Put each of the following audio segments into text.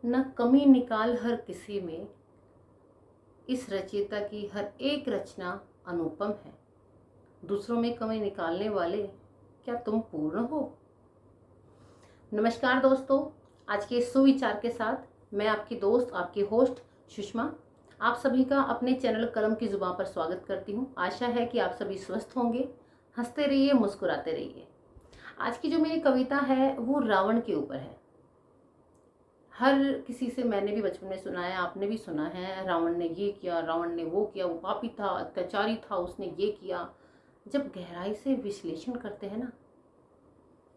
न कमी निकाल हर किसी में, इस रचयिता की हर एक रचना अनुपम है। दूसरों में कमी निकालने वाले, क्या तुम पूर्ण हो? नमस्कार दोस्तों, आज के सुविचार के साथ मैं आपकी दोस्त, आपकी होस्ट सुषमा, आप सभी का अपने चैनल कलम की जुबान पर स्वागत करती हूँ। आशा है कि आप सभी स्वस्थ होंगे, हंसते रहिए, मुस्कुराते रहिए। आज की जो मेरी कविता है वो रावण के ऊपर है। हर किसी से मैंने भी बचपन में सुना है, आपने भी सुना है, रावण ने ये किया, रावण ने वो किया, वो पापी था, अत्याचारी था, उसने ये किया। जब गहराई से विश्लेषण करते हैं ना,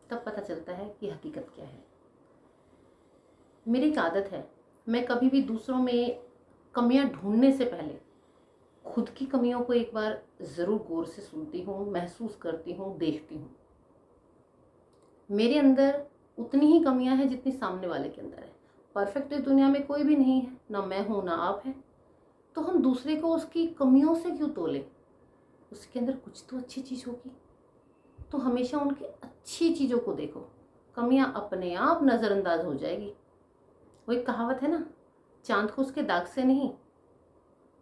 तब पता चलता है कि हकीकत क्या है। मेरी एक आदत है, मैं कभी भी दूसरों में कमियां ढूंढने से पहले खुद की कमियों को एक बार जरूर गौर से सुनती हूँ, महसूस करती हूँ, देखती हूँ। मेरे अंदर उतनी ही कमियां हैं जितनी सामने वाले के अंदर है। परफेक्ट इस दुनिया में कोई भी नहीं है, ना मैं हूं ना आप हैं। तो हम दूसरे को उसकी कमियों से क्यों तोले? उसके अंदर कुछ तो अच्छी चीज होगी। तो हमेशा उनकी अच्छी चीजों को देखो, कमियां अपने आप नजरअंदाज हो जाएगी। वो एक कहावत है ना, चांद को उसके दाग से नहीं,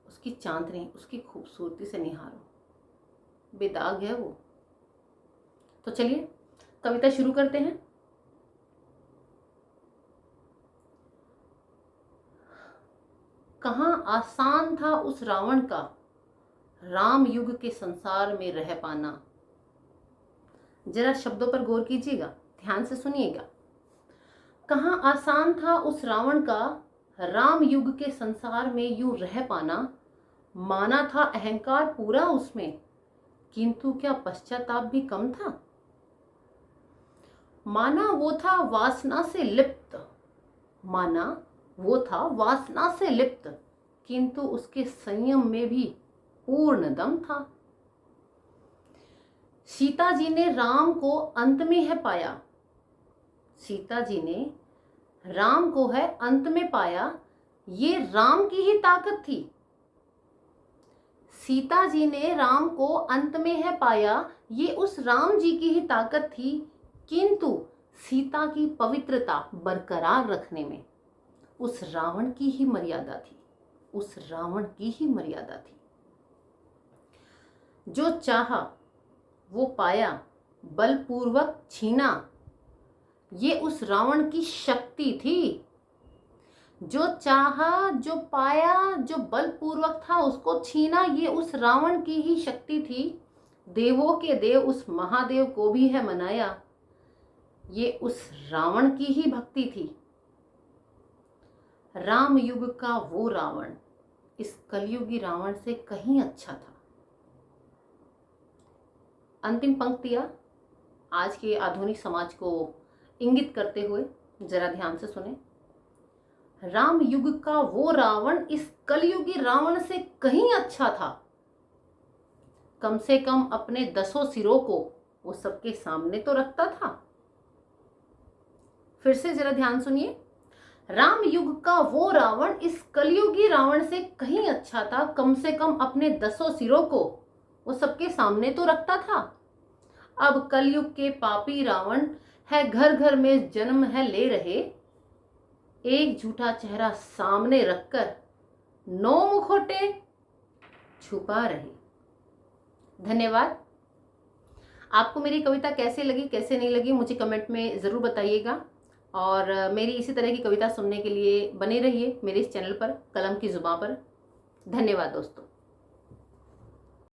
उसकी चांदनी उसकी खूबसूरती से निहारो। बेदाग है वो। तो चलिए कविता शुरू करते हैं। कहाँ आसान था उस रावण का राम युग के संसार में रह पाना। जरा शब्दों पर गौर कीजिएगा, ध्यान से सुनिएगा। कहाँ आसान था उस रावण का राम युग के संसार में यूं रह पाना। माना था अहंकार पूरा उसमें, किंतु क्या पश्चाताप भी कम था। माना वो था वासना से लिप्त, माना वो था वासना से लिप्त, किंतु उसके संयम में भी पूर्ण दम था। सीता जी ने राम को अंत में है पाया, सीता जी ने राम को है अंत में पाया, ये राम की ही ताकत थी। सीता जी ने राम को अंत में है पाया, ये उस राम जी की ही ताकत थी, किंतु सीता की पवित्रता बरकरार रखने में उस रावण की ही मर्यादा थी, उस रावण की ही मर्यादा थी। जो चाहा वो पाया, बलपूर्वक छीना, ये उस रावण की शक्ति थी। जो चाहा, जो पाया, जो बलपूर्वक था उसको छीना, ये उस रावण की ही शक्ति थी। देवों के देव उस महादेव को भी है मनाया, ये उस रावण की ही भक्ति थी। राम युग का वो रावण इस कलयुगी रावण से कहीं अच्छा था। अंतिम पंक्तियां आज के आधुनिक समाज को इंगित करते हुए जरा ध्यान से सुने। राम युग का वो रावण इस कलयुगी रावण से कहीं अच्छा था। कम से कम अपने 10 सिरों को वो सबके सामने तो रखता था। फिर से जरा ध्यान सुनिए। राम युग का वो रावण इस कलयुगी रावण से कहीं अच्छा था। कम से कम अपने 10 सिरों को वो सबके सामने तो रखता था। अब कलयुग के पापी रावण है घर घर में जन्म है ले रहे, एक झूठा चेहरा सामने रखकर 9 मुखौटे छुपा रहे। धन्यवाद। आपको मेरी कविता कैसे लगी, कैसे नहीं लगी, मुझे कमेंट में जरूर बताइएगा। और मेरी इसी तरह की कविता सुनने के लिए बने रहिए मेरे इस चैनल पर, कलम की जुबान पर। धन्यवाद दोस्तों।